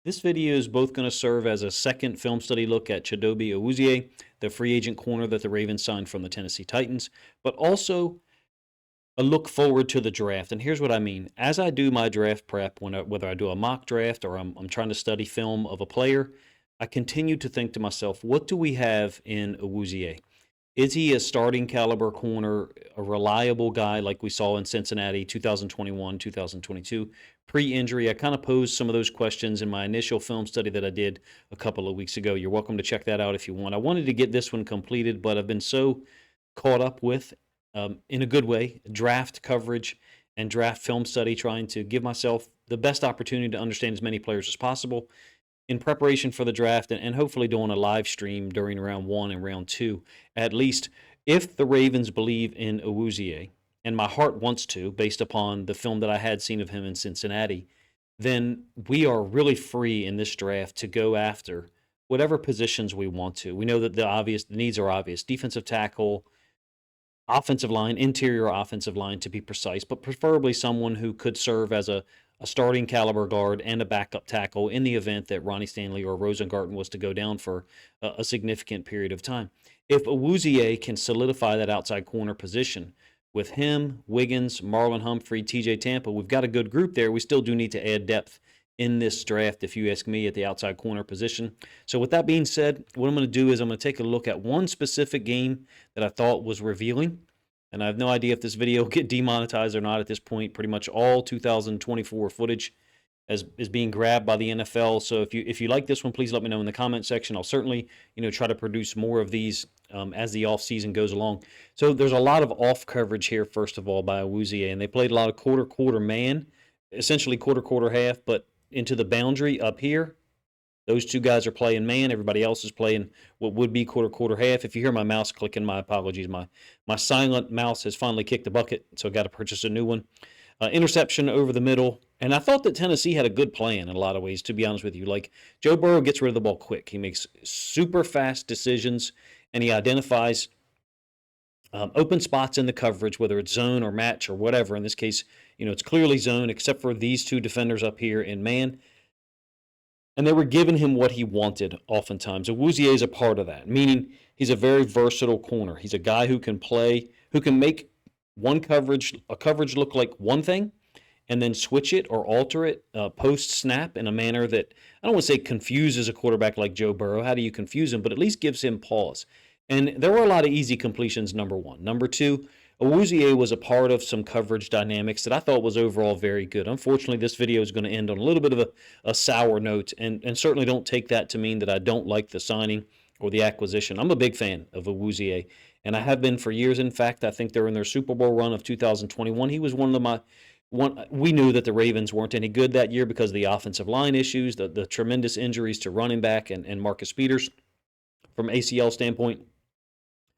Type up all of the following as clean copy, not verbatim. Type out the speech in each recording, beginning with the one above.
This video is both going to serve as a second film study look at Chidobe Awuzie, the free agent corner that the Ravens signed from the Tennessee Titans, but also a look forward to the draft. And here's what I mean. As I do my draft prep, whether I do a mock draft or I'm trying to study film of a player, I continue to think to myself, what do we have in Awuzie? Is he a starting caliber corner, a reliable guy like we saw in Cincinnati 2021, 2022? Pre-injury, I kind of posed some of those questions in my initial film study that I did a couple of weeks ago. You're welcome to check that out if you want. I wanted to get this one completed, but I've been so caught up with, in a good way, draft coverage and draft film study, trying to give myself the best opportunity to understand as many players as possible in preparation for the draft, and hopefully doing a live stream during round one and round two, at least if the Ravens believe in Awuzie, and my heart wants to, based upon the film that I had seen of him in Cincinnati, then we are really free in this draft to go after whatever positions we want to. We know that the needs are obvious: defensive tackle, offensive line, interior offensive line to be precise, but preferably someone who could serve as a starting caliber guard and a backup tackle in the event that Ronnie Stanley or Rosengarten was to go down for a significant period of time. If Awuzie can solidify that outside corner position with him, Wiggins, Marlon Humphrey, TJ Tampa, we've got a good group there. We still do need to add depth in this draft, if you ask me, at the outside corner position. So with that being said, what I'm going to do is I'm going to take a look at one specific game that I thought was revealing. And I have no idea if this video will get demonetized or not at this point. Pretty much all 2024 footage is being grabbed by the NFL. So if you like this one, please let me know in the comment section. I'll certainly try to produce more of these as the offseason goes along. So there's a lot of off coverage here, first of all, by Awuzie, and they played a lot of quarter man, essentially quarter half, but into the boundary up here. Those two guys are playing man. Everybody else is playing what would be quarter half. If you hear my mouse clicking, my apologies. My silent mouse has finally kicked the bucket, so I got to purchase a new one. Interception over the middle. And I thought that Tennessee had a good plan in a lot of ways, to be honest with you. Like, Joe Burrow gets rid of the ball quick. He makes super fast decisions, and he identifies open spots in the coverage, whether it's zone or match or whatever. In this case, it's clearly zone, except for these two defenders up here in man. And they were giving him what he wanted oftentimes. Awuzie is a part of that, meaning he's a very versatile corner. He's a guy who can play, who can make a coverage look like one thing and then switch it or alter it post-snap in a manner that, I don't want to say confuses a quarterback like Joe Burrow. How do you confuse him? But at least gives him pause. And there were a lot of easy completions, number one. Number two, Awuzie was a part of some coverage dynamics that I thought was overall very good. Unfortunately, this video is going to end on a little bit of a sour note, and certainly don't take that to mean that I don't like the signing or the acquisition. I'm a big fan of Awuzie, and I have been for years. In fact, I think they're in their Super Bowl run of 2021. He was we knew that the Ravens weren't any good that year because of the offensive line issues, the tremendous injuries to running back and Marcus Peters from ACL standpoint.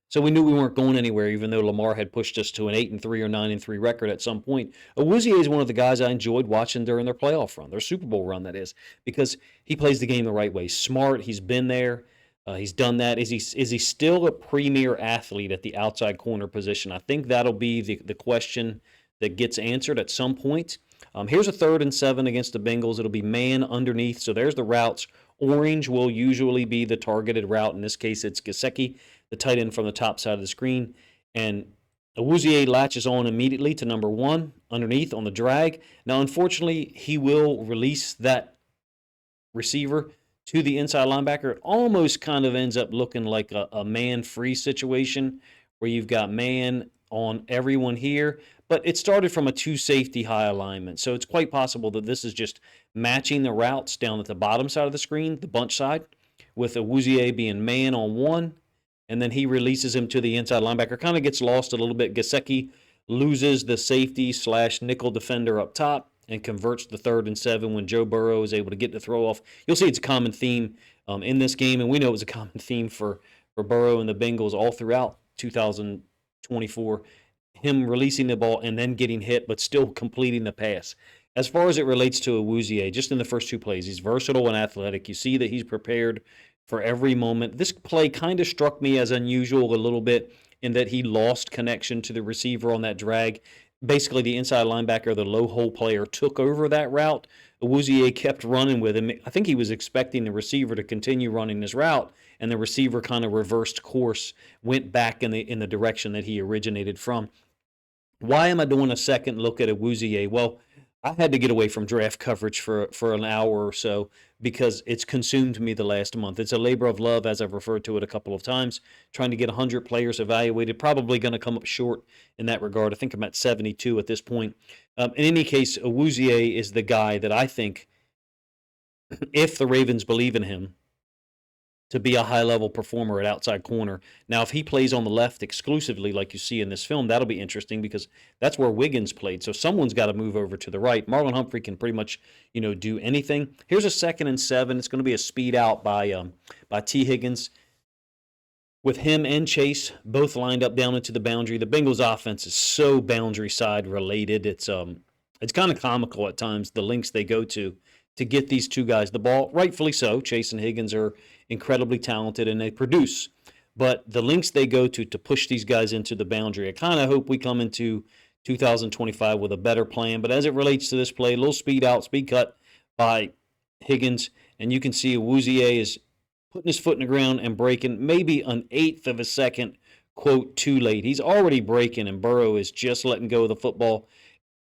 So we knew we weren't going anywhere, even though Lamar had pushed us to an 8-3 or 9-3 record at some point. Awuzie is one of the guys I enjoyed watching during their playoff run, their Super Bowl run, that is, because he plays the game the right way. Smart, he's been there, he's done that. Is he still a premier athlete at the outside corner position? I think that'll be the question that gets answered at some point. Here's a 3rd and 7 against the Bengals. It'll be man underneath, so there's the routes. Orange will usually be the targeted route. In this case, it's Gesicki, the tight end from the top side of the screen. And Awuzie latches on immediately to number 1 underneath on the drag. Now, unfortunately, he will release that receiver to the inside linebacker. It almost kind of ends up looking like a man-free situation where you've got man on everyone here. But it started from a 2-safety high alignment. So it's quite possible that this is just matching the routes down at the bottom side of the screen, the bunch side, with Awuzie being man on 1. And then he releases him to the inside linebacker. Kind of gets lost a little bit. Gesicki loses the safety / nickel defender up top and converts the 3rd and 7 when Joe Burrow is able to get the throw off. You'll see it's a common theme in this game, and we know it was a common theme for Burrow and the Bengals all throughout 2024. Him releasing the ball and then getting hit, but still completing the pass. As far as it relates to Awuzie, just in the first 2 plays, he's versatile and athletic. You see that he's prepared for every moment. This play kind of struck me as unusual a little bit in that he lost connection to the receiver on that drag. basically the inside linebacker, the low hole player, took over that route. Awuzie kept running with him. I think he was expecting the receiver to continue running his route, and the receiver kind of reversed course, went back in the direction that he originated from. Why am I doing a second look at Awuzie? Well, I had to get away from draft coverage for an hour or so because it's consumed me the last month. It's a labor of love, as I've referred to it a couple of times, trying to get 100 players evaluated. Probably going to come up short in that regard. I think I'm at 72 at this point. In any case, Awuzie is the guy that I think, if the Ravens believe in him, to be a high-level performer at outside corner. Now, if he plays on the left exclusively, like you see in this film, that'll be interesting because that's where Wiggins played. So someone's got to move over to the right. Marlon Humphrey can pretty much, do anything. Here's a 2nd and 7. It's going to be a speed out by T. Higgins. With him and Chase both lined up down into the boundary, the Bengals offense is so boundary side related. It's kind of comical at times, the links they go to get these two guys the ball. Rightfully so. Chase and Higgins are incredibly talented and they produce. But the links they go to push these guys into the boundary, I kind of hope we come into 2025 with a better plan. But as it relates to this play, a little speed out, speed cut by Higgins. And you can see Awuzie is putting his foot in the ground and breaking maybe an eighth of a second, quote, too late. He's already breaking, and Burrow is just letting go of the football.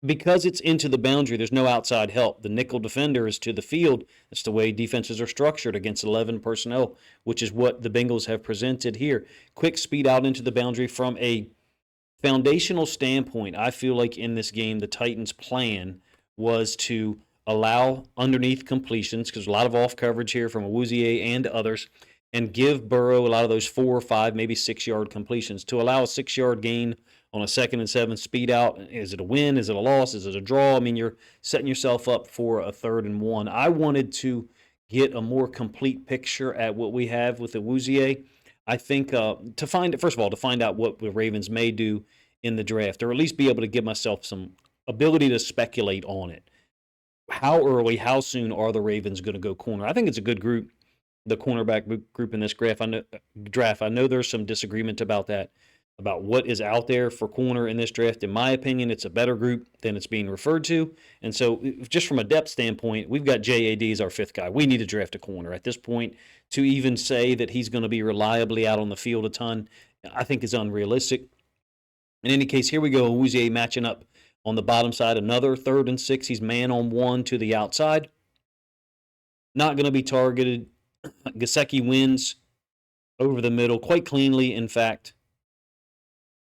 Because it's into the boundary, there's no outside help. The nickel defender is to the field. That's the way defenses are structured against 11 personnel, which is what the Bengals have presented here. Quick speed out into the boundary. From a foundational standpoint, I feel like in this game, the Titans' plan was to allow underneath completions, because there's a lot of off coverage here from Awuzie and others, and give Burrow a lot of those 4 or 5, maybe 6-yard completions. To allow a 6-yard gain on a 2nd and 7 speed out, is it a win? Is it a loss? Is it a draw? I mean, you're setting yourself up for a 3rd and 1. I wanted to get a more complete picture at what we have with Awuzie. I think to find out what the Ravens may do in the draft, or at least be able to give myself some ability to speculate on it. How early, how soon are the Ravens going to go corner? I think it's a good group, the cornerback group in this draft. I know there's some disagreement about that, about what is out there for corner in this draft. In my opinion, it's a better group than it's being referred to. And so just from a depth standpoint, we've got JAD as our 5th guy. We need to draft a corner. At this point, to even say that he's going to be reliably out on the field a ton, I think is unrealistic. In any case, here we go. Awuzie matching up on the bottom side, another 3rd and 6. He's man on 1 to the outside. Not going to be targeted. Gesicki wins over the middle quite cleanly, in fact,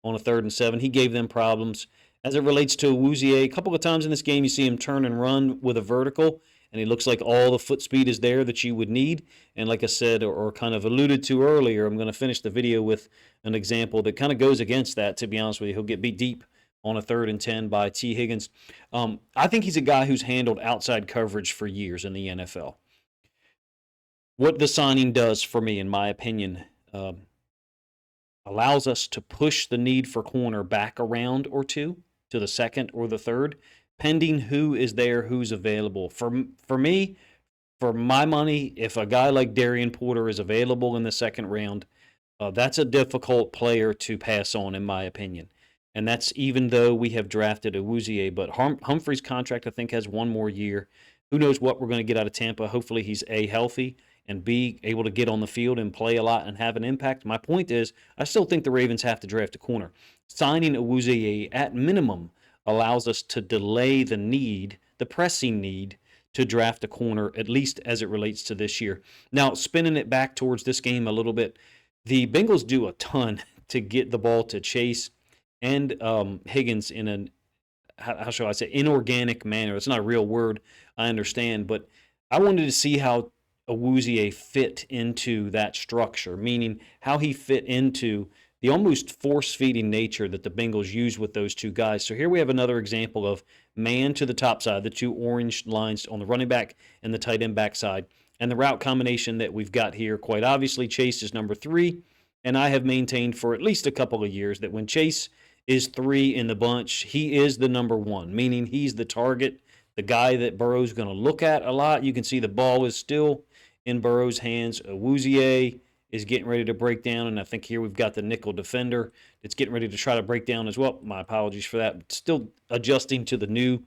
on a 3rd and 7. He gave them problems. As it relates to Awuzie, a couple of times in this game, you see him turn and run with a vertical, and he looks like all the foot speed is there that you would need. And like I said, or kind of alluded to earlier, I'm going to finish the video with an example that kind of goes against that, to be honest with you. He'll get beat deep on a 3rd and 10 by T. Higgins. I think he's a guy who's handled outside coverage for years in the NFL. What the signing does for me, in my opinion, allows us to push the need for corner back a round or two to the 2nd or the 3rd, pending who is there, who's available. For me, for my money, if a guy like Darian Porter is available in the 2nd round, that's a difficult player to pass on, in my opinion. And that's even though we have drafted Awuzie. But Humphrey's contract, I think, has 1 more year. Who knows what we're going to get out of Tampa. Hopefully he's A, healthy, and B, able to get on the field and play a lot and have an impact. My point is, I still think the Ravens have to draft a corner. Signing Awuzie at minimum allows us to delay the pressing need to draft a corner, at least as it relates to this year. Now, spinning it back towards this game a little bit, the Bengals do a ton to get the ball to Chase and Higgins in an, how shall I say, inorganic manner. It's not a real word, I understand, but I wanted to see how Awuzie fit into that structure, meaning how he fit into the almost force-feeding nature that the Bengals use with those two guys. So here we have another example of man to the top side, the 2 orange lines on the running back and the tight end backside. And the route combination that we've got here, quite obviously, Chase is number 3. And I have maintained for at least a couple of years that when Chase is 3 in the bunch, he is the number 1, meaning he's the target, the guy that Burrow's going to look at a lot. You can see the ball is still in Burrow's hands. Awuzie is getting ready to break down, and I think here we've got the nickel defender that's getting ready to try to break down as well. My apologies for that. Still adjusting to the new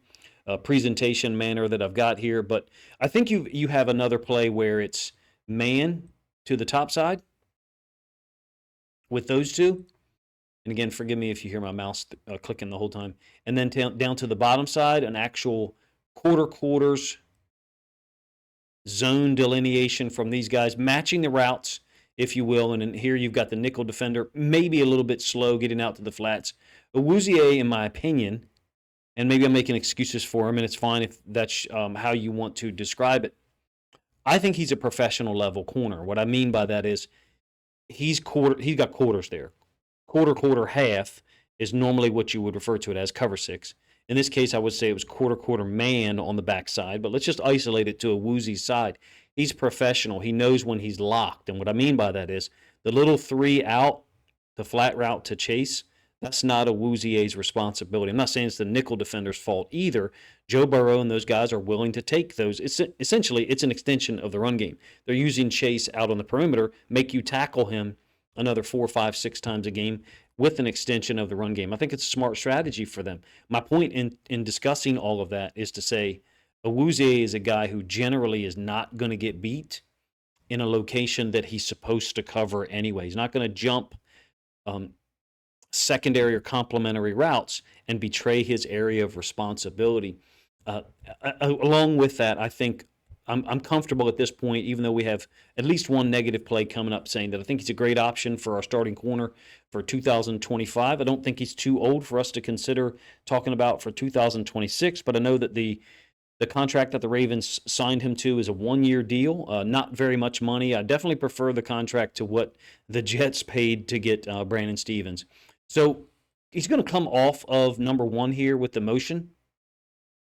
presentation manner that I've got here, but I think you have another play where it's man to the top side with those two. And again, forgive me if you hear my mouse clicking the whole time. And then down to the bottom side, an actual quarters zone delineation from these guys, matching the routes, if you will. And here you've got the nickel defender, maybe a little bit slow getting out to the flats. Awuzie, in my opinion, and maybe I'm making excuses for him, and it's fine if that's how you want to describe it. I think he's a professional level corner. What I mean by that is he's got quarters there. Quarter, half is normally what you would refer to it as, cover six. In this case, I would say it was quarter man on the backside, but let's just isolate it to Awuzie's side. He's professional. He knows when he's locked, and what I mean by that is the little 3 out, the flat route to chase, that's not Awuzie's responsibility. I'm not saying it's the nickel defender's fault either. Joe Burrow and those guys are willing to take those. Essentially, it's an extension of the run game. They're using Chase out on the perimeter, make you tackle him another 4, 5, 6 times a game with an extension of the run game. I think it's a smart strategy for them. My point in discussing all of that is to say Awuzie is a guy who generally is not going to get beat in a location that he's supposed to cover anyway. He's not going to jump secondary or complementary routes and betray his area of responsibility. Along with that, I think I'm comfortable at this point, even though we have at least one negative play coming up, saying that I think he's a great option for our starting corner for 2025. I don't think he's too old for us to consider talking about for 2026, but I know that the contract that the Ravens signed him to is a 1-year deal, not very much money. I definitely prefer the contract to what the Jets paid to get Brandon Stephens. So he's going to come off of number 1 here with the motion.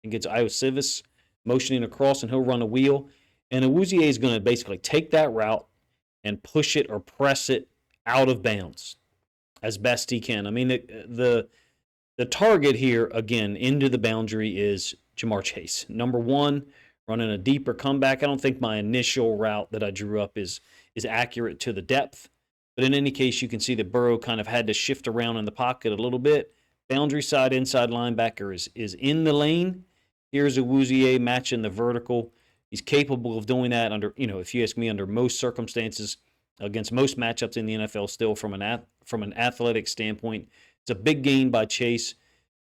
He gets Iosivas motioning across, and he'll run a wheel. And Awuzie is going to basically take that route and push it or press it out of bounds as best he can. I mean, the target here, again, into the boundary is Ja'Marr Chase. Number 1, running a deeper comeback. I don't think my initial route that I drew up is accurate to the depth. But in any case, you can see that Burrow kind of had to shift around in the pocket a little bit. Boundary side, inside linebacker is in the lane. Here's Awuzie matching the vertical. He's capable of doing that under, if you ask me, under most circumstances, against most matchups in the NFL still from an athletic standpoint. It's a big gain by Chase.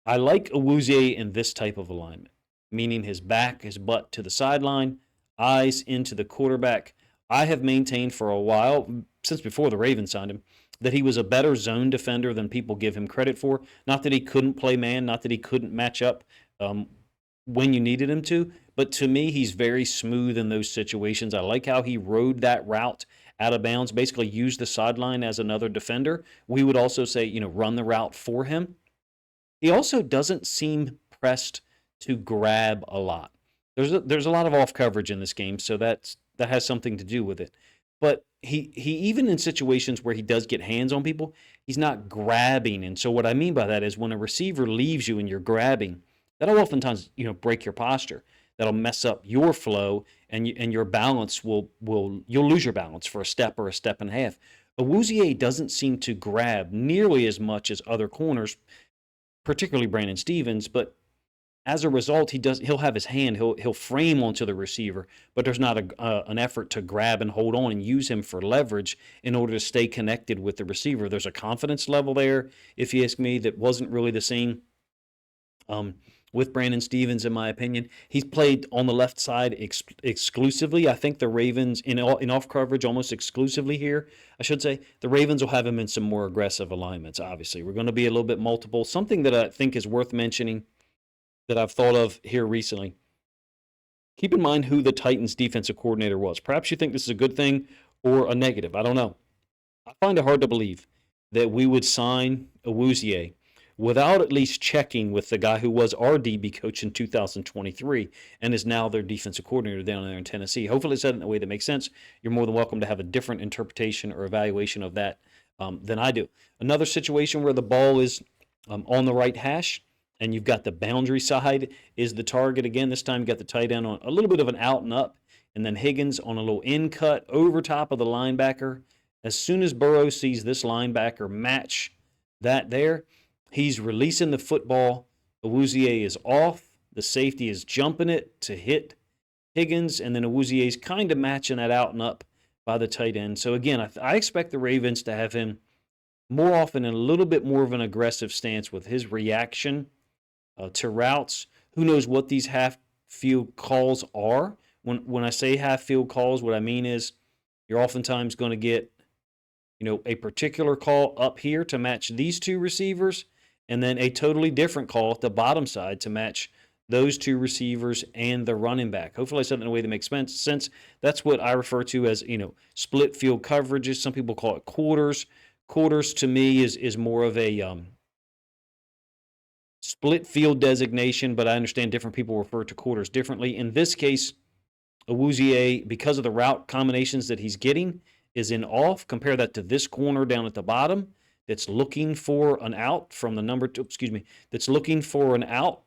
I like Awuzie in this type of alignment, meaning his back, his butt to the sideline, eyes into the quarterback. I have maintained for a while, since before the Ravens signed him, that he was a better zone defender than people give him credit for. Not that he couldn't play man, not that he couldn't match up when you needed him to, but to me, he's very smooth in those situations. I like how he rode that route out of bounds, basically used the sideline as another defender. We would also say, run the route for him. He also doesn't seem pressed to grab a lot. There's a lot of off coverage in this game, so that has something to do with it. But he even in situations where he does get hands on people, he's not grabbing. And so what I mean by that is when a receiver leaves you and you're grabbing, that'll oftentimes, break your posture. That'll mess up your flow, and your balance you'll lose your balance for a step or a step and a half. Awuzie doesn't seem to grab nearly as much as other corners, particularly Brandon Stephens, but as a result, he'll have his hand, he'll frame onto the receiver, but there's not an effort to grab and hold on and use him for leverage in order to stay connected with the receiver. There's a confidence level there, if you ask me, that wasn't really the same with Brandon Stephens, in my opinion. He's played on the left side exclusively. I think the Ravens, in off coverage, almost exclusively here, I should say, the Ravens will have him in some more aggressive alignments, obviously. We're going to be a little bit multiple. Something that I think is worth mentioning that I've thought of here recently. Keep in mind who the Titans defensive coordinator was. Perhaps you think this is a good thing or a negative. I don't know. I find it hard to believe that we would sign Awuzie without at least checking with the guy who was our DB coach in 2023 and is now their defensive coordinator down there in Tennessee. Hopefully I said it in a way that makes sense. You're more than welcome to have a different interpretation or evaluation of that than I do. Another situation where the ball is on the right hash and you've got the boundary side is the target. Again, this time you got the tight end on a little bit of an out and up, and then Higgins on a little in cut over top of the linebacker. As soon as Burrow sees this linebacker match that there, he's releasing the football. Awuzie is off. The safety is jumping it to hit Higgins, and then Awuzie is kind of matching that out and up by the tight end. So again, I expect the Ravens to have him more often in a little bit more of an aggressive stance with his reaction to routes. Who knows what these half-field calls are? When I say half-field calls, what I mean is you're oftentimes going to get a particular call up here to match these two receivers, and then a totally different call at the bottom side to match those two receivers and the running back. Hopefully I said that in a way that makes sense. That's what I refer to as, split field coverages. Some people call it quarters. Quarters to me is more of a split field designation, but I understand different people refer to quarters differently. In this case, Awuzie, because of the route combinations that he's getting, is in off. Compare that to this corner down at the bottom that's looking for an out from the number two, that's looking for an out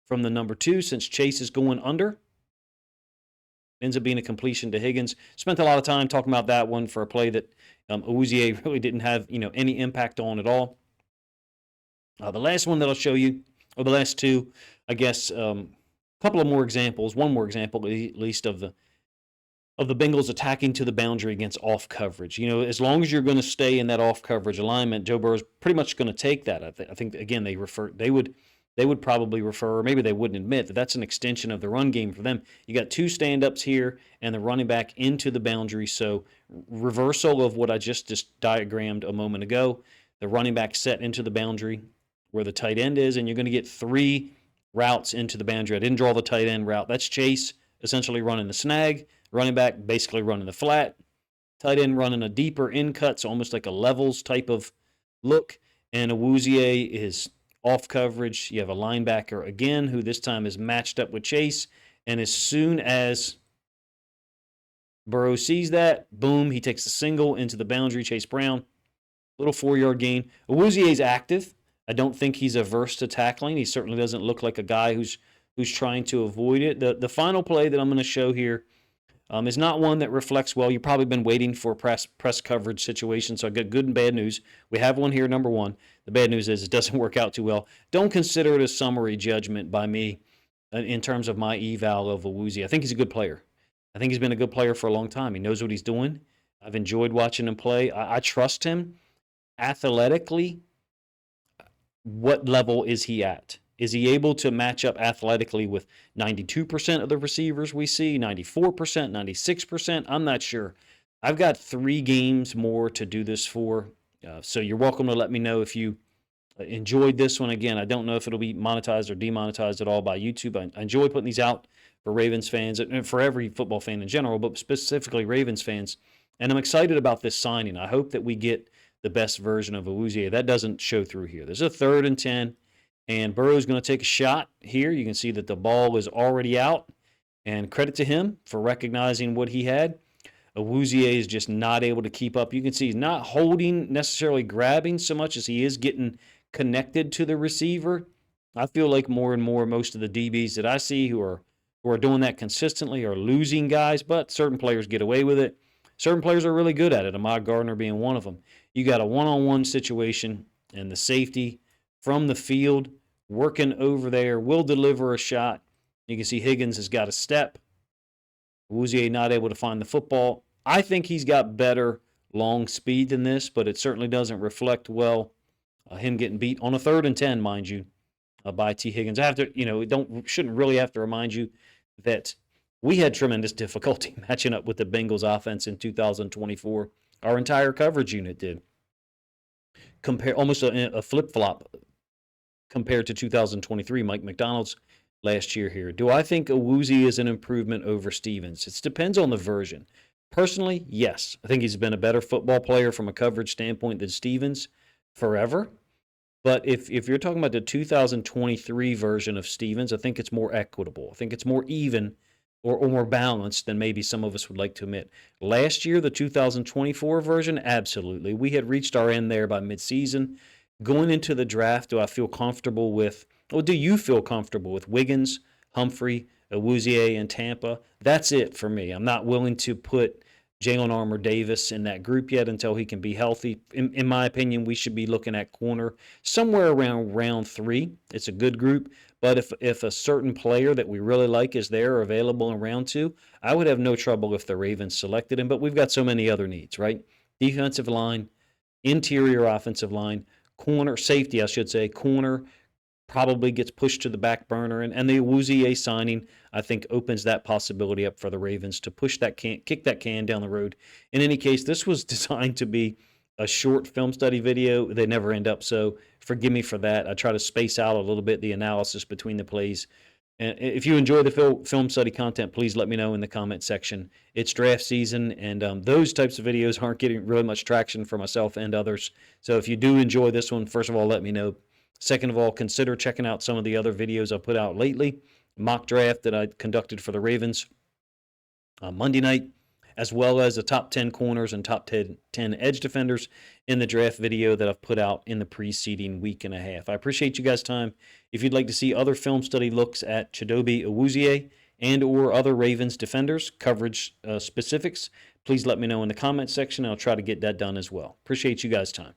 from the number 2 since Chase is going under. Ends up being a completion to Higgins. Spent a lot of time talking about that one for a play that Awuzie really didn't have any impact on at all. The last one that I'll show you, or the last two, I guess, a couple of more examples, one more example at least of the Bengals attacking to the boundary against off coverage. As long as you're going to stay in that off coverage alignment, Joe Burrow's pretty much going to take that. I think again they would probably refer, or maybe they wouldn't admit, that that's an extension of the run game for them. You got 2 stand-ups here and the running back into the boundary. So reversal of what I just diagrammed a moment ago. The running back set into the boundary where the tight end is, and you're going to get 3 routes into the boundary. I didn't draw the tight end route. That's Chase essentially running the snag, running back basically running the flat, tight end running a deeper in cut, so almost like a levels type of look, and Awuzie is off coverage. You have a linebacker again who this time is matched up with Chase, and as soon as Burrow sees that, boom, he takes a single into the boundary. Chase Brown, little 4-yard gain. Awuzie is active. I don't think he's averse to tackling. He certainly doesn't look like a guy who's trying to avoid it. The final play that I'm going to show here is not one that reflects well. You've probably been waiting for a press coverage situation, so I got good and bad news. We have one here, number 1. The bad news is it doesn't work out too well. Don't consider it a summary judgment by me in terms of my eval of Awuzie. I think he's a good player. I think he's been a good player for a long time. He knows what he's doing. I've enjoyed watching him play. I trust him. Athletically, what level is he at? Is he able to match up athletically with 92% of the receivers we see, 94%, 96%? I'm not sure. I've got 3 games more to do this for, so you're welcome to let me know if you enjoyed this one. Again, I don't know if it'll be monetized or demonetized at all by YouTube. I enjoy putting these out for Ravens fans and for every football fan in general, but specifically Ravens fans. And I'm excited about this signing. I hope that we get the best version of Awuzie. That doesn't show through here. There's a 3rd and 10. And Burrow's going to take a shot here. You can see that the ball is already out. And credit to him for recognizing what he had. Awuzie is just not able to keep up. You can see he's not holding, necessarily grabbing so much as he is getting connected to the receiver. I feel like more and more most of the DBs that I see who are doing that consistently are losing guys, but certain players get away with it. Certain players are really good at it, Ahmad Gardner being one of them. You got a one-on-one situation, and the safety from the field, working over there, will deliver a shot. You can see Higgins has got a step. Awuzie not able to find the football. I think he's got better long speed than this, but it certainly doesn't reflect well him getting beat on a 3rd and 10, mind you, by T. Higgins. I have to, shouldn't really have to remind you that we had tremendous difficulty matching up with the Bengals offense in 2024. Our entire coverage unit did. Almost a flip-flop compared to 2023, Mike McDonald's last year here. Do I think Awuzie is an improvement over Stevens? It depends on the version. Personally, yes. I think he's been a better football player from a coverage standpoint than Stevens forever. But if you're talking about the 2023 version of Stevens, I think it's more equitable. I think it's more even or more balanced than maybe some of us would like to admit. Last year, the 2024 version, absolutely. We had reached our end there by midseason. Going into the draft, do I feel comfortable with, or do you feel comfortable with Wiggins, Humphrey, Awuzie, and Tampa? That's it for me. I'm not willing to put Jalen Armour Davis in that group yet until he can be healthy. In my opinion, we should be looking at corner somewhere around round 3. It's a good group, but if a certain player that we really like is there or available in round 2, I would have no trouble if the Ravens selected him. But we've got so many other needs, right? Defensive line, interior offensive line, corner, safety, I should say, corner, probably gets pushed to the back burner. And the Awuzie signing, I think, opens that possibility up for the Ravens to push that kick that can down the road. In any case, this was designed to be a short film study video. They never end up, so forgive me for that. I try to space out a little bit the analysis between the plays. And if you enjoy the film study content, please let me know in the comment section. It's draft season, and those types of videos aren't getting really much traction for myself and others. So if you do enjoy this one, first of all, let me know. Second of all, consider checking out some of the other videos I put out lately. Mock draft that I conducted for the Ravens on Monday night, as well as the top 10 corners and top 10 edge defenders in the draft video that I've put out in the preceding week and a half. I appreciate you guys' time. If you'd like to see other film study looks at Chidobe Awuzie and or other Ravens defenders, coverage specifics, please let me know in the comment section. I'll try to get that done as well. Appreciate you guys' time.